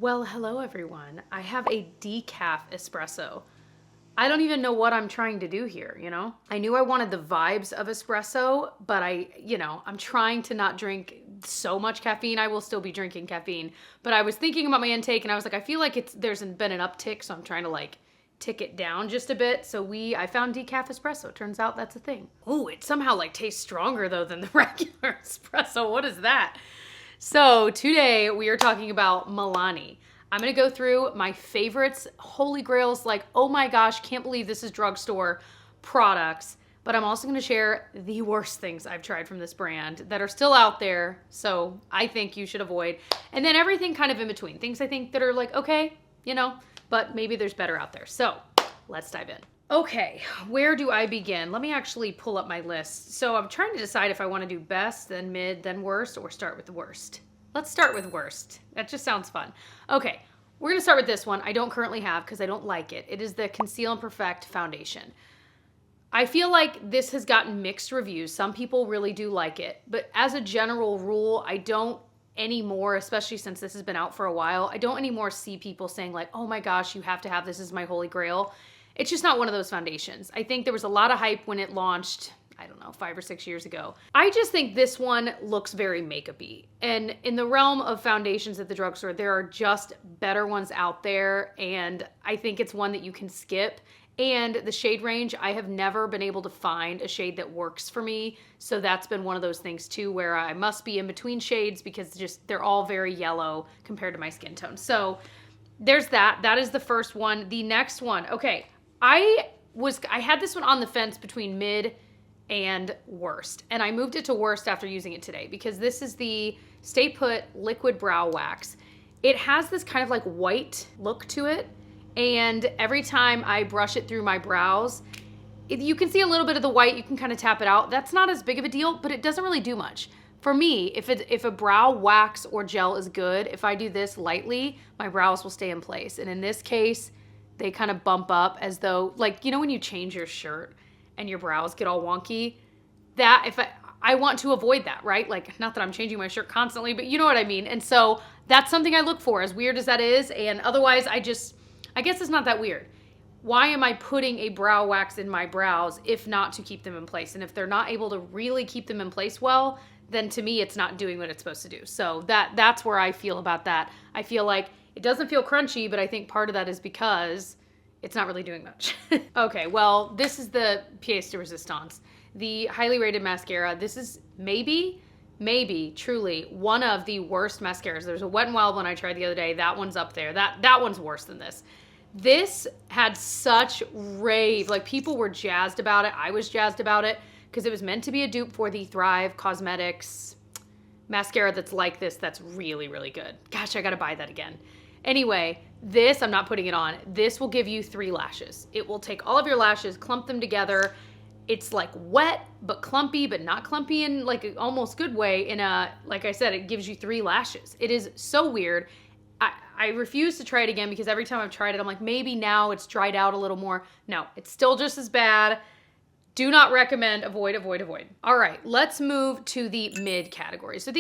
Well, hello everyone. I have a decaf espresso. I don't even know what I'm trying to do here, you know? I knew I wanted the vibes of espresso, but I'm trying to not drink so much caffeine. I will still be drinking caffeine, but I was thinking about my intake and I was like, I feel like there's been an uptick, so I'm trying to tick it down just a bit. So I found decaf espresso. Turns out that's a thing. Oh, it somehow tastes stronger though than the regular espresso. What is that? So today we are talking about Milani. I'm gonna go through my favorites, holy grails, oh my gosh, can't believe this is drugstore products. But I'm also gonna share the worst things I've tried from this brand that are still out there, so I think you should avoid. And then everything kind of in between. Things I think that are okay, but maybe there's better out there. So let's dive in. Okay, where do I begin? Let me actually pull up my list. So I'm trying to decide if I want to do best, then mid, then worst, or start with the worst. Let's start with worst. That just sounds fun. Okay, we're gonna start with this one. I don't currently have because I don't like it. It is the Conceal and Perfect foundation. I feel like this has gotten mixed reviews. Some people really do like it, but as a general rule, I don't anymore, especially since this has been out for a while, I don't anymore see people saying oh my gosh, you have to have this as my holy grail. It's just not one of those foundations. I think there was a lot of hype when it launched, I don't know, 5 or 6 years ago. I just think this one looks very makeup-y. And in the realm of foundations at the drugstore, there are just better ones out there. And I think it's one that you can skip. And the shade range, I have never been able to find a shade that works for me. So that's been one of those things too, where I must be in between shades because they're all very yellow compared to my skin tone. So there's that. That is the first one. The next one, okay. I had this one on the fence between mid and worst, and I moved it to worst after using it today because this is the Stay Put Liquid Brow Wax. It has this kind of white look to it, and every time I brush it through my brows, you can see a little bit of the white. You can kind of tap it out. That's not as big of a deal, but it doesn't really do much. For me, if a brow wax or gel is good, if I do this lightly, my brows will stay in place. And in this case, they kind of bump up as though, when you change your shirt and your brows get all wonky, I want to avoid that, right? Not that I'm changing my shirt constantly, but you know what I mean. And so that's something I look for, as weird as that is. And otherwise, I guess it's not that weird. Why am I putting a brow wax in my brows if not to keep them in place? And if they're not able to really keep them in place well, then to me, it's not doing what it's supposed to do. So that's where I feel about that. I feel like it doesn't feel crunchy, but I think part of that is because it's not really doing much. Okay, well, this is the pièce de résistance, the highly rated mascara. This is maybe truly one of the worst mascaras. There's a Wet n Wild one I tried the other day. That one's up there. That one's worse than this. This had such rave. People were jazzed about it. I was jazzed about it because it was meant to be a dupe for the Thrive Cosmetics mascara that's like this. That's really, really good. Gosh, I gotta buy that again. Anyway, this, I'm not putting it on. This will give you 3 lashes. It will take all of your lashes, clump them together. It's wet, but clumpy, but not clumpy in an almost good way. Like I said, it gives you 3 lashes. It is so weird. I refuse to try it again because every time I've tried it, I'm maybe now it's dried out a little more. No, it's still just as bad. Do not recommend. Avoid, avoid, avoid. All right, let's move to the mid category. So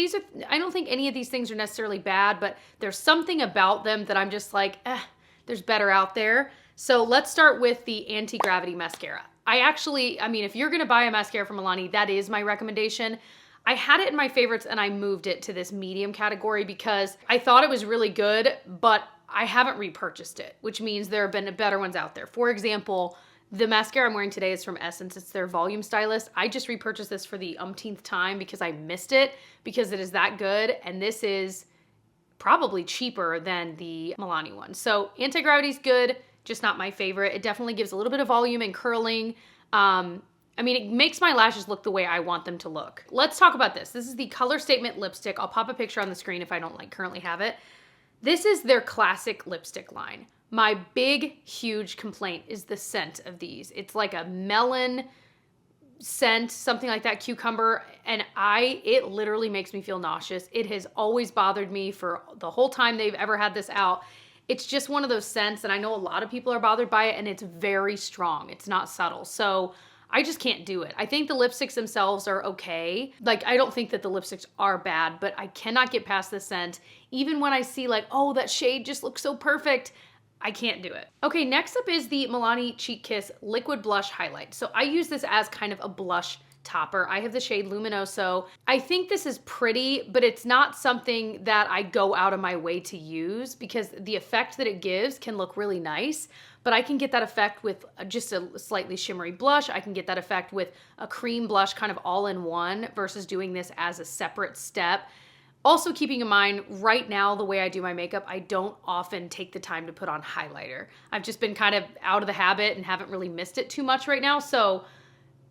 I don't think any of these things are necessarily bad, but there's something about them that I'm just there's better out there. So let's start with the anti-gravity mascara. If you're gonna buy a mascara from Milani, that is my recommendation. I had it in my favorites and I moved it to this medium category because I thought it was really good, but I haven't repurchased it, which means there have been better ones out there. For example, the mascara I'm wearing today is from Essence. It's their Volume Stylist. I just repurchased this for the umpteenth time because I missed it because it is that good. And this is probably cheaper than the Milani one. So anti-gravity's good, just not my favorite. It definitely gives a little bit of volume and curling. It makes my lashes look the way I want them to look. Let's talk about this. This is the Color Statement lipstick. I'll pop a picture on the screen if I don't currently have it. This is their classic lipstick line. My big, huge complaint is the scent of these. It's like a melon scent, something like that, cucumber, and it literally makes me feel nauseous. It has always bothered me for the whole time they've ever had this out. It's just one of those scents, and I know a lot of people are bothered by it, and it's very strong. It's not subtle. So I just can't do it. I think the lipsticks themselves are okay. Like, I don't think that the lipsticks are bad, but I cannot get past the scent. Even when I see like, oh, that shade just looks so perfect, I can't do it. Okay, next up is the Milani Cheek Kiss Liquid Blush Highlight. So I use this as kind of a blush topper. I have the shade Luminoso. I think this is pretty, but it's not something that I go out of my way to use because the effect that it gives can look really nice, but I can get that effect with just a slightly shimmery blush. I can get that effect with a cream blush kind of all in one versus doing this as a separate step. Also keeping in mind, right now, the way I do my makeup, I don't often take the time to put on highlighter. I've just been kind of out of the habit and haven't really missed it too much right now. So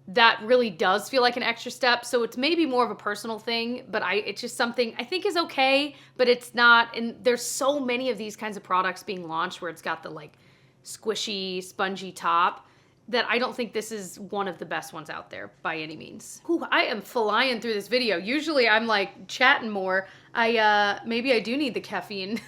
that really does feel like an extra step. So it's maybe more of a personal thing, but it's just something I think is okay, but it's not. And there's so many of these kinds of products being launched where it's got the like squishy, spongy top that I don't think this is one of the best ones out there by any means. Ooh, I am flying through this video. Usually I'm like chatting more. Maybe I do need the caffeine.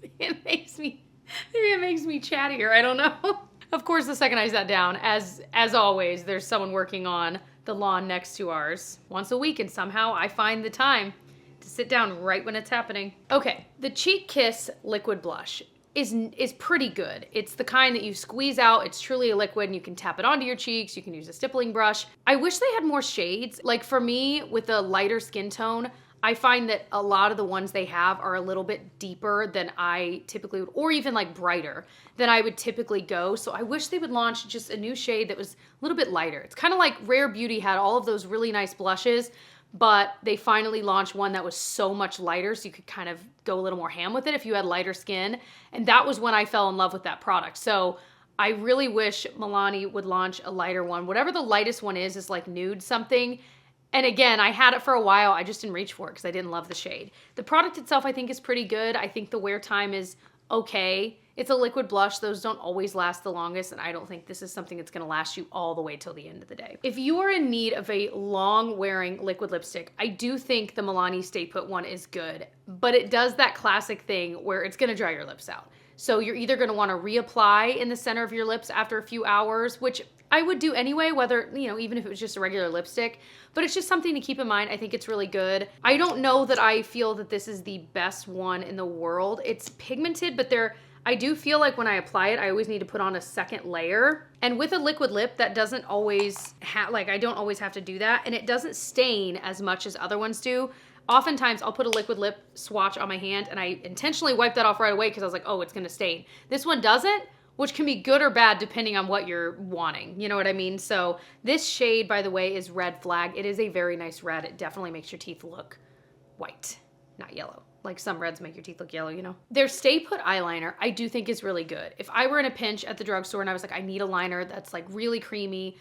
Maybe it makes me chattier. I don't know. Of course, the second I sat down, as always, there's someone working on the lawn next to ours once a week, and somehow I find the time to sit down right when it's happening. Okay, the Cheek Kiss Liquid Blush is pretty good. It's the kind that you squeeze out. It's truly a liquid, and you can tap it onto your cheeks. You can use a stippling brush. I wish they had more shades. Like for me, with a lighter skin tone, I find that a lot of the ones they have are a little bit deeper than I typically would, or even like brighter than I would typically go. So I wish they would launch just a new shade that was a little bit lighter. It's kind of like Rare Beauty had all of those really nice blushes, but they finally launched one that was so much lighter so you could kind of go a little more ham with it if you had lighter skin. And that was when I fell in love with that product. So I really wish Milani would launch a lighter one. Whatever the lightest one is like nude something. And again, I had it for a while. I just didn't reach for it because I didn't love the shade. The product itself, I think, is pretty good. I think the wear time is okay. It's a liquid blush. Those don't always last the longest, and I don't think this is something that's going to last you all the way till the end of the day. If you are in need of a long-wearing liquid lipstick, I do think the Milani Stay Put one is good, but it does that classic thing where it's going to dry your lips out. So you're either going to want to reapply in the center of your lips after a few hours, which I would do anyway, whether, even if it was just a regular lipstick, but it's just something to keep in mind. I think it's really good. I don't know that I feel that this is the best one in the world. It's pigmented, but I do feel like when I apply it, I always need to put on a second layer. And with a liquid lip, that doesn't always I don't always have to do that. And it doesn't stain as much as other ones do. Oftentimes I'll put a liquid lip swatch on my hand and I intentionally wipe that off right away because I was like, oh, it's gonna stain. This one doesn't, which can be good or bad depending on what you're wanting. You know what I mean? So this shade, by the way, is Red Flag. It is a very nice red. It definitely makes your teeth look white, not yellow. Like some reds make your teeth look yellow, Their Stay Put eyeliner, I do think is really good. If I were in a pinch at the drugstore and I was like, I need a liner that's like really creamy,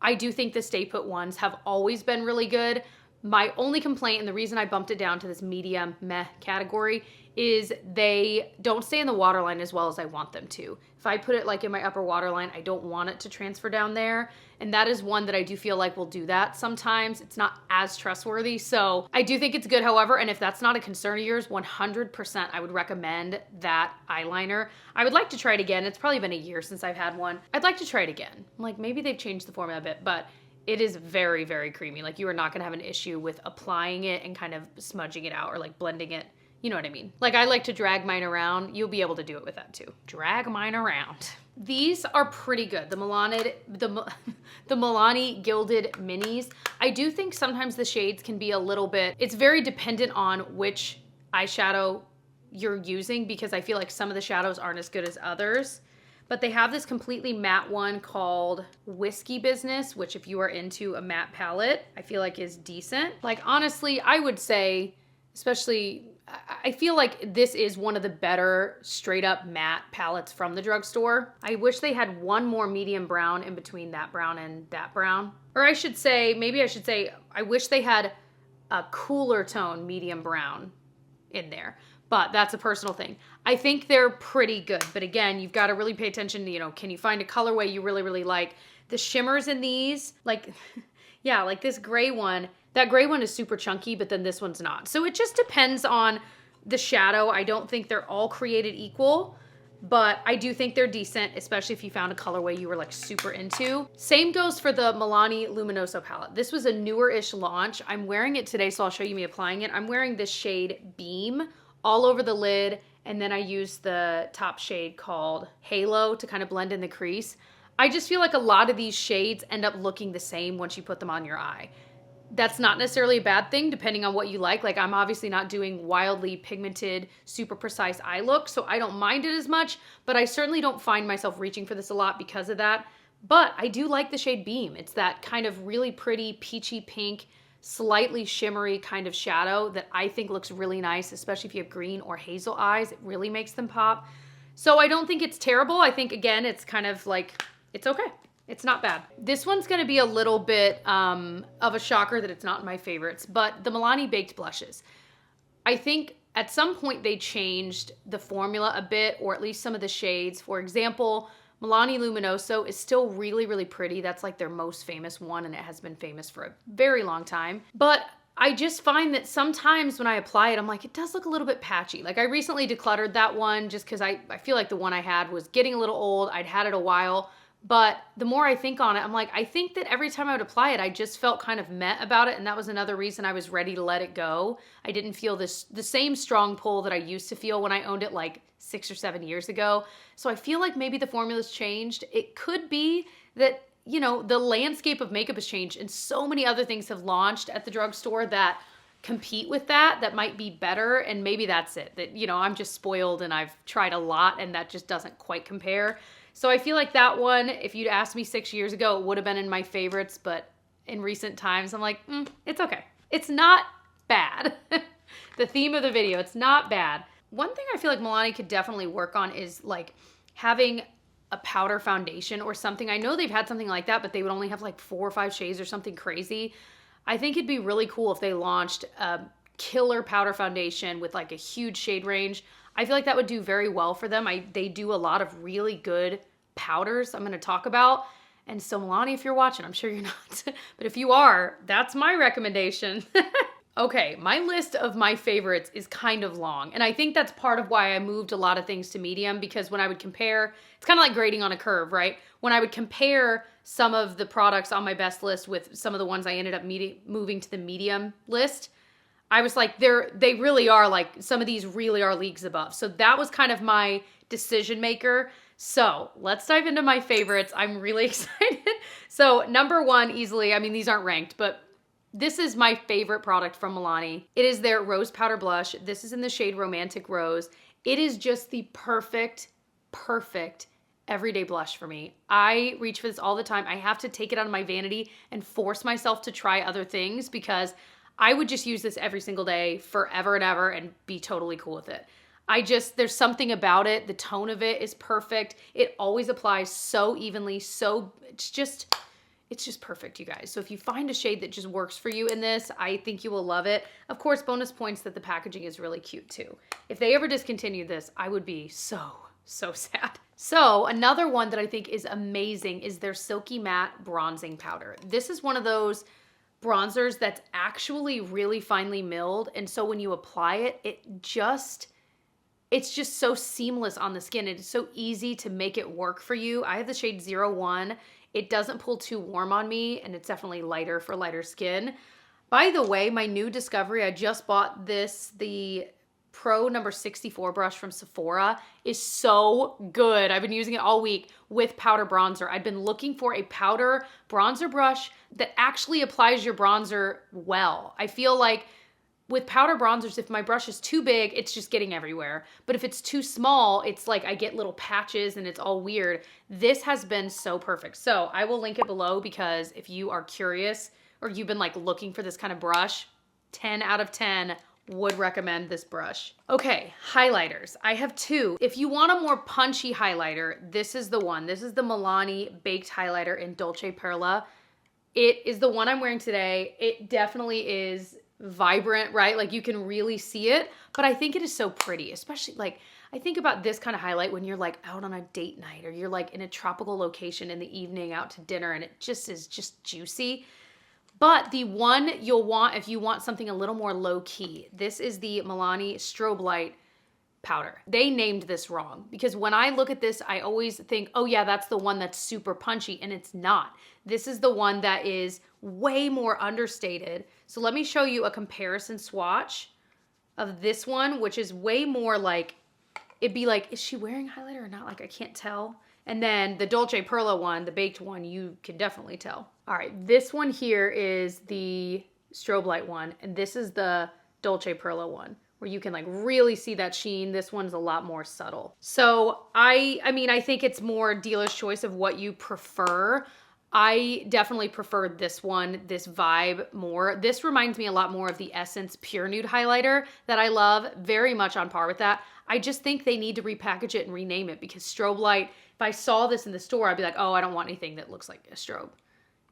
I do think the Stay Put ones have always been really good. My only complaint, and the reason I bumped it down to this medium meh category, is they don't stay in the waterline as well as I want them to. If I put it like in my upper waterline, I don't want it to transfer down there. And that is one that I do feel like will do that sometimes. It's not as trustworthy. So I do think it's good, however, and if that's not a concern of yours, 100% I would recommend that eyeliner. I would like to try it again. It's probably been a year since I've had one. I'd like to try it again. Like maybe they've changed the formula a bit, but it is very, very creamy. Like you are not gonna have an issue with applying it and kind of smudging it out or like blending it. You know what I mean? Like I like to drag mine around. You'll be able to do it with that too. Drag mine around. These are pretty good. The Milani Gilded Minis. I do think sometimes the shades can be a little bit, it's very dependent on which eyeshadow you're using because I feel like some of the shadows aren't as good as others. But they have this completely matte one called Whiskey Business, which if you are into a matte palette, I feel like is decent. Like honestly, I would say, especially, I feel like this is one of the better straight up matte palettes from the drugstore. I wish they had one more medium brown in between that brown and that brown. Or I should say, I wish they had a cooler tone medium brown in there. But that's a personal thing. I think they're pretty good. But again, you've got to really pay attention to, can you find a colorway you really, really like? The shimmers in these, like, yeah, like this gray one, that gray one is super chunky, but then this one's not. So it just depends on the shadow. I don't think they're all created equal. but I do think they're decent, especially if you found a colorway you were like super into. Same goes for the Milani Luminoso palette. This was a newer-ish launch. I'm wearing it today, so I'll show you me applying it. I'm wearing this shade Beam all over the lid, and then I use the top shade called Halo to kind of blend in the crease. I just feel like a lot of these shades end up looking the same once you put them on your eye. That's not necessarily a bad thing depending on what you like. Like, I'm obviously not doing wildly pigmented, super precise eye look, so I don't mind it as much, but I certainly don't find myself reaching for this a lot because of that. But I do like the shade Beam. It's that kind of really pretty peachy pink, slightly shimmery kind of shadow that I think looks really nice, especially if you have green or hazel eyes. It really makes them pop. So I don't think it's terrible. I think, again, it's kind of like, it's okay. It's not bad. This one's gonna be a little bit of a shocker that it's not in my favorites, but the Milani Baked Blushes. I think at some point they changed the formula a bit, or at least some of the shades. For example, Milani Luminoso is still really, really pretty. That's like their most famous one, and it has been famous for a very long time. But I just find that sometimes when I apply it, I'm like, it does look a little bit patchy. Like, I recently decluttered that one just because I feel like the one I had was getting a little old. I'd had it a while. But the more I think on it, I'm like, I think that every time I would apply it, I just felt kind of meh about it. And that was another reason I was ready to let it go. I didn't feel the same strong pull that I used to feel when I owned it like 6 or 7 years ago. So I feel like maybe the formula's changed. It could be that, you know, the landscape of makeup has changed and so many other things have launched at the drugstore that compete with that might be better. And maybe that's it. That, you know, I'm just spoiled and I've tried a lot and that just doesn't quite compare. So I feel like that one, if you'd asked me 6 years ago, it would have been in my favorites, but in recent times, I'm like, it's okay. It's not bad. The theme of the video, it's not bad. One thing I feel like Milani could definitely work on is like having a powder foundation or something. I know they've had something like that, but they would only have like 4 or 5 shades or something crazy. I think it'd be really cool if they launched a killer powder foundation with like a huge shade range. I feel like that would do very well for them. They do a lot of really good powders I'm going to talk about. And so Milani, if you're watching, I'm sure you're not, but if you are, that's my recommendation. Okay, my list of my favorites is kind of long. And I think that's part of why I moved a lot of things to medium, because when I would compare, it's kind of like grading on a curve, right? When I would compare some of the products on my best list with some of the ones I ended up moving to the medium list, I was like, they really are like, some of these really are leagues above. So that was kind of my decision maker. So let's dive into my favorites. I'm really excited. So number one, easily, I mean, these aren't ranked, but this is my favorite product from Milani. It is their Rose Powder Blush. This is in the shade Romantic Rose. It is just the perfect everyday blush for me. I reach for this all the time. I have to take it out of my vanity and force myself to try other things because I would just use this every single day forever and ever and be totally cool with it. There's something about it. The tone of it is perfect. It always applies so evenly. It's just perfect, you guys. So if you find a shade that just works for you in this, I think you will love it. Of course, bonus points that the packaging is really cute too. If they ever discontinue this, I would be so sad. So another one that I think is amazing is their Silky Matte Bronzing Powder. This is one of those bronzers that's actually really finely milled. And so when you apply it, it's just so seamless on the skin. It's so easy to make it work for you. I have the shade 01. It doesn't pull too warm on me, and it's definitely lighter for lighter skin. By the way, my new discovery, I just bought this, the Pro number 64 brush from Sephora is so good. I've been using it all week with powder bronzer. I've been looking for a powder bronzer brush that actually applies your bronzer well. I feel like with powder bronzers, if my brush is too big, it's just getting everywhere. But if it's too small, it's like I get little patches and it's all weird. This has been so perfect. So I will link it below because if you are curious or you've been like looking for this kind of brush, 10 out of 10 would recommend this brush. Okay, highlighters. I have 2. If you want a more punchy highlighter, this is the one. This is the Milani Baked Highlighter in Dolce Perla. It is the one I'm wearing today. It definitely is vibrant, right? Like you can really see it, but I think it is so pretty, especially like I think about this kind of highlight when you're like out on a date night or you're like in a tropical location in the evening out to dinner and it just is just juicy. But the one you'll want if you want something a little more low key, this is the Milani Strobe Light powder. They named this wrong because when I look at this, I always think, oh yeah, that's the one that's super punchy, and it's not. This is the one that is way more understated. So let me show you a comparison swatch of this one, which is way more like, it'd be like, is she wearing highlighter or not? Like, I can't tell. And then the Dolce Perla one, the baked one, you can definitely tell. All right, this one here is the strobe light one, and this is the Dolce Perla one, where you can like really see that sheen. This one's a lot more subtle. So I mean, I think it's more dealer's choice of what you prefer. I definitely prefer this one, this vibe more. This reminds me a lot more of the Essence Pure Nude highlighter that I love, very much on par with that. I just think they need to repackage it and rename it because strobe light, if I saw this in the store, I'd be like, oh, I don't want anything that looks like a strobe.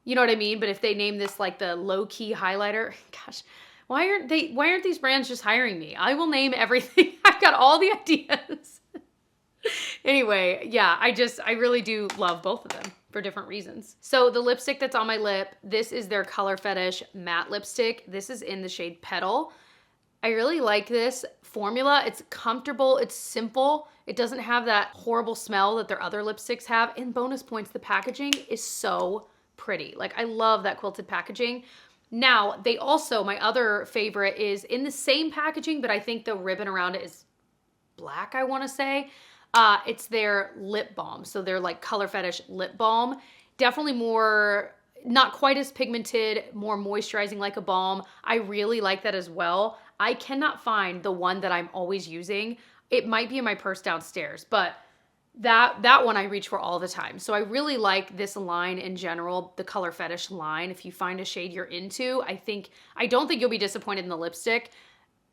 You know what I mean? But if they name this like the low-key highlighter, gosh, why aren't these brands just hiring me? I will name everything. I've got all the ideas. Anyway, yeah, I really do love both of them for different reasons. So the lipstick that's on my lip, this is their Color Fetish matte lipstick. This is in the shade Petal. I really like this formula. It's comfortable, it's simple. It doesn't have that horrible smell that their other lipsticks have. And bonus points, the packaging is so pretty. Like, I love that quilted packaging. Now, they also, my other favorite is in the same packaging, but I think the ribbon around it is black, I want to say. It's their lip balm. So they're like Color Fetish lip balm. Definitely more, not quite as pigmented, more moisturizing like a balm. I really like that as well. I cannot find the one that I'm always using. It might be in my purse downstairs, but that one I reach for all the time. So I really like this line in general, the Color Fetish line. If you find a shade you're into, I don't think you'll be disappointed in the lipstick.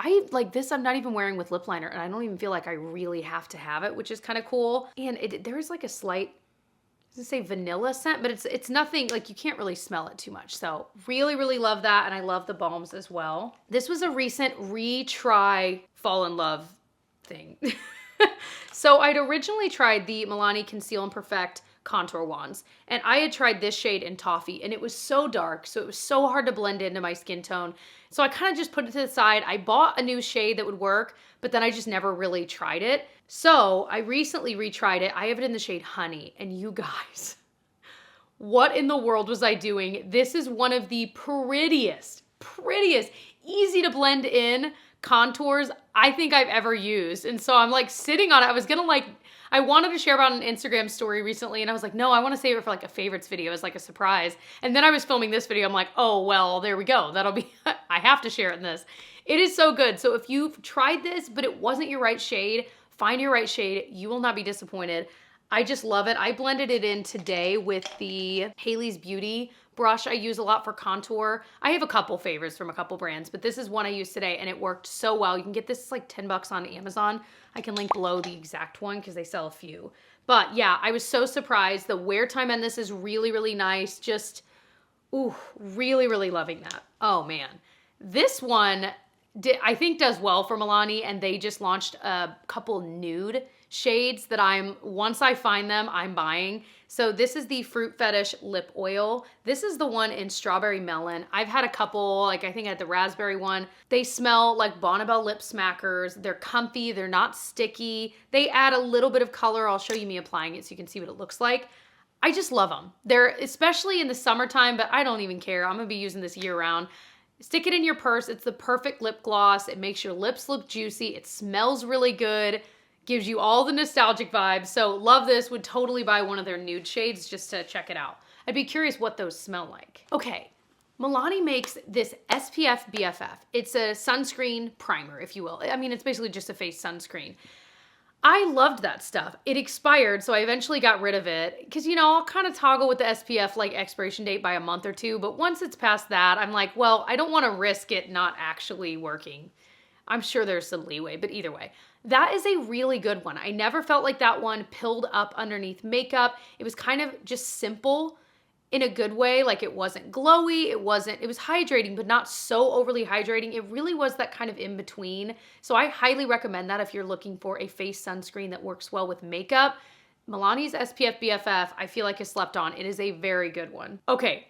I like this, I'm not even wearing with lip liner, and I don't even feel like I really have to have it, which is kind of cool. And there is like a slight, I was gonna say vanilla scent, but it's nothing, like you can't really smell it too much. So really, really love that, and I love the balms as well. This was a recent retry fall in love thing. So I'd originally tried the Milani Conceal and Perfect contour wands, and I had tried this shade in Toffee, and it was so dark, so it was so hard to blend into my skin tone. So I kind of just put it to the side. I bought a new shade that would work, but then I just never really tried it. So I recently retried it. I have it in the shade Honey, and you guys, what in the world was I doing? This is one of the prettiest, easy to blend in contours I think I've ever used. And so I'm like sitting on it. I wanted to share about an Instagram story recently, and I was like, no, I want to save it for like a favorites video as like a surprise. And then I was filming this video. I'm like, oh, well, there we go. That'll be, I have to share it in this. It is so good. So if you've tried this, but it wasn't your right shade, find your right shade. You will not be disappointed. I just love it. I blended it in today with the Hailey's Beauty brush I use a lot for contour. I have a couple favorites from a couple brands, but this is one I used today, and it worked so well. You can get this like $10 on Amazon. I can link below the exact one because they sell a few. But yeah, I was so surprised. The wear time on this is really, really nice. Just, ooh, really, really loving that. Oh man. This one I think does well for Milani, and they just launched a couple nude shades that once I find them, I'm buying. So this is the Fruit Fetish lip oil. This is the one in Strawberry Melon. I've had a couple, like I think I had the raspberry one. They smell like Bonnabelle lip smackers. They're comfy, they're not sticky. They add a little bit of color. I'll show you me applying it so you can see what it looks like. I just love them. They're especially in the summertime, but I don't even care. I'm gonna be using this year round. Stick it in your purse. It's the perfect lip gloss. It makes your lips look juicy. It smells really good. Gives you all the nostalgic vibes. So love this. Would totally buy one of their nude shades just to check it out. I'd be curious what those smell like. Okay, Milani makes this SPF BFF. It's a sunscreen primer, if you will. I mean, it's basically just a face sunscreen. I loved that stuff. It expired, so I eventually got rid of it because, you know, I'll kind of toggle with the SPF like expiration date by a month or two. But once it's past that, I'm like, well, I don't want to risk it not actually working. I'm sure there's some leeway, but either way. That is a really good one. I never felt like that one pilled up underneath makeup. It was kind of just simple in a good way. Like it wasn't glowy, it was hydrating, but not so overly hydrating. It really was that kind of in between. So I highly recommend that if you're looking for a face sunscreen that works well with makeup. Milani's SPF BFF, I feel like is slept on. It is a very good one. Okay,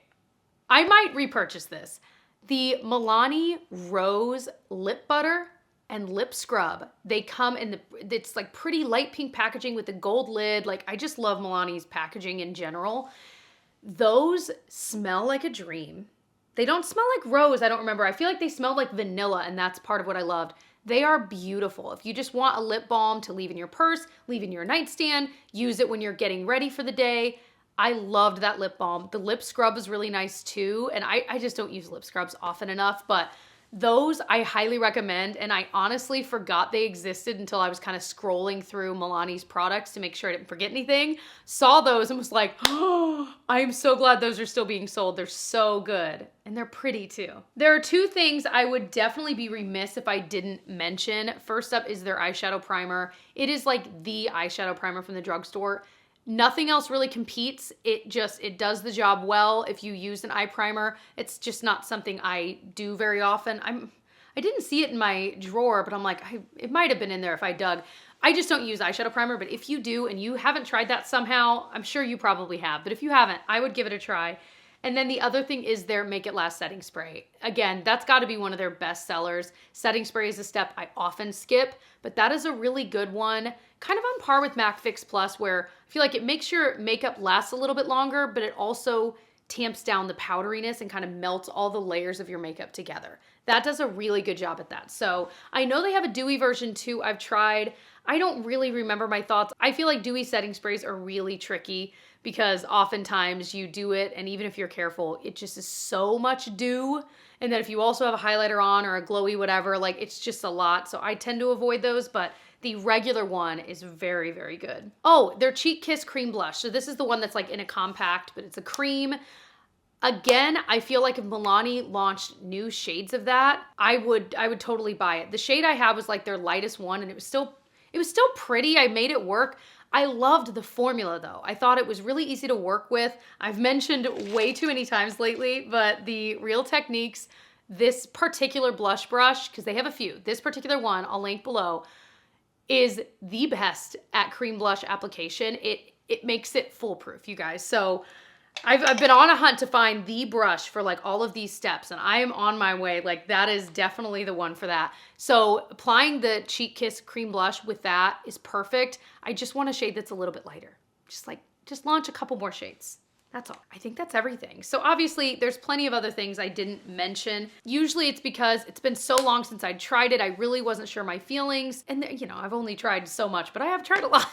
I might repurchase this. The Milani Rose Lip Butter. and lip scrub. They come in it's like pretty light pink packaging with the gold lid. Like, I just love Milani's packaging in general. Those smell like a dream. They don't smell like rose, I don't remember. I feel like they smell like vanilla, and that's part of what I loved. They are beautiful. If you just want a lip balm to leave in your purse, leave in your nightstand, use it when you're getting ready for the day. I loved that lip balm. The lip scrub is really nice too, and I just don't use lip scrubs often enough, but those I highly recommend, and I honestly forgot they existed until I was kind of scrolling through Milani's products to make sure I didn't forget anything. Saw those and was like, oh, I'm so glad those are still being sold. They're so good, and they're pretty too. There are two things I would definitely be remiss if I didn't mention. First up is their eyeshadow primer. It is like the eyeshadow primer from the drugstore. Nothing else really competes. It does the job well. If you use an eye primer, it's just not something I do very often. I didn't see it in my drawer, but I'm like, it might have been in there if I dug. I just don't use eyeshadow primer, but if you do and you haven't tried that somehow, I'm sure you probably have, but if you haven't, I would give it a try. And then the other thing is their Make It Last setting spray. Again, that's gotta be one of their best sellers. Setting spray is a step I often skip, but that is a really good one. Kind of on par with MAC Fix Plus, where I feel like it makes your makeup last a little bit longer, but it also tamps down the powderiness and kind of melts all the layers of your makeup together. That does a really good job at that. So I know they have a dewy version too. I've tried. I don't really remember my thoughts. I feel like dewy setting sprays are really tricky because oftentimes you do it, and even if you're careful, it just is so much dew. And then if you also have a highlighter on or a glowy whatever, like it's just a lot. So I tend to avoid those, but the regular one is very, very good. Oh, their Cheek Kiss Cream Blush. So this is the one that's like in a compact, but it's a cream. Again, I feel like if Milani launched new shades of that, I would totally buy it. The shade I have was like their lightest one, and it was still pretty. I made it work. I loved the formula though. I thought it was really easy to work with. I've mentioned way too many times lately, but the Real Techniques, this particular blush brush, because they have a few, this particular one, I'll link below, is the best at cream blush application. It makes it foolproof, you guys. So I've been on a hunt to find the brush for like all of these steps, and I am on my way. Like that is definitely the one for that. So applying the Cheek Kiss Cream Blush with that is perfect. I just want a shade that's a little bit lighter. Just launch a couple more shades. That's all. I think that's everything. So obviously there's plenty of other things I didn't mention. Usually it's because it's been so long since I tried it. I really wasn't sure my feelings. And you know, I've only tried so much, but I have tried a lot.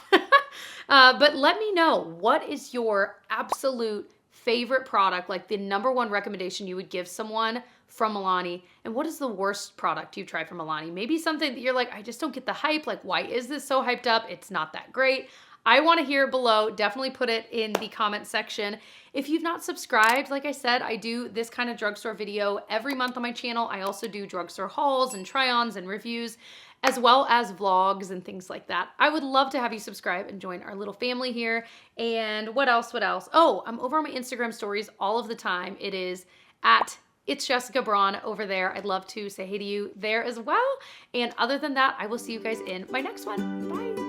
But let me know, what is your absolute favorite product, like the #1 recommendation you would give someone from Milani, and what is the worst product you've tried from Milani? Maybe something that you're like, I just don't get the hype. Like, why is this so hyped up? It's not that great. I want to hear it below. Definitely put it in the comment section. If you've not subscribed, like I said, I do this kind of drugstore video every month on my channel. I also do drugstore hauls and try-ons and reviews, as well as vlogs and things like that. I would love to have you subscribe and join our little family here. And what else? Oh, I'm over on my Instagram stories all of the time. It is at It's Jessica Braun over there. I'd love to say hey to you there as well. And other than that, I will see you guys in my next one. Bye.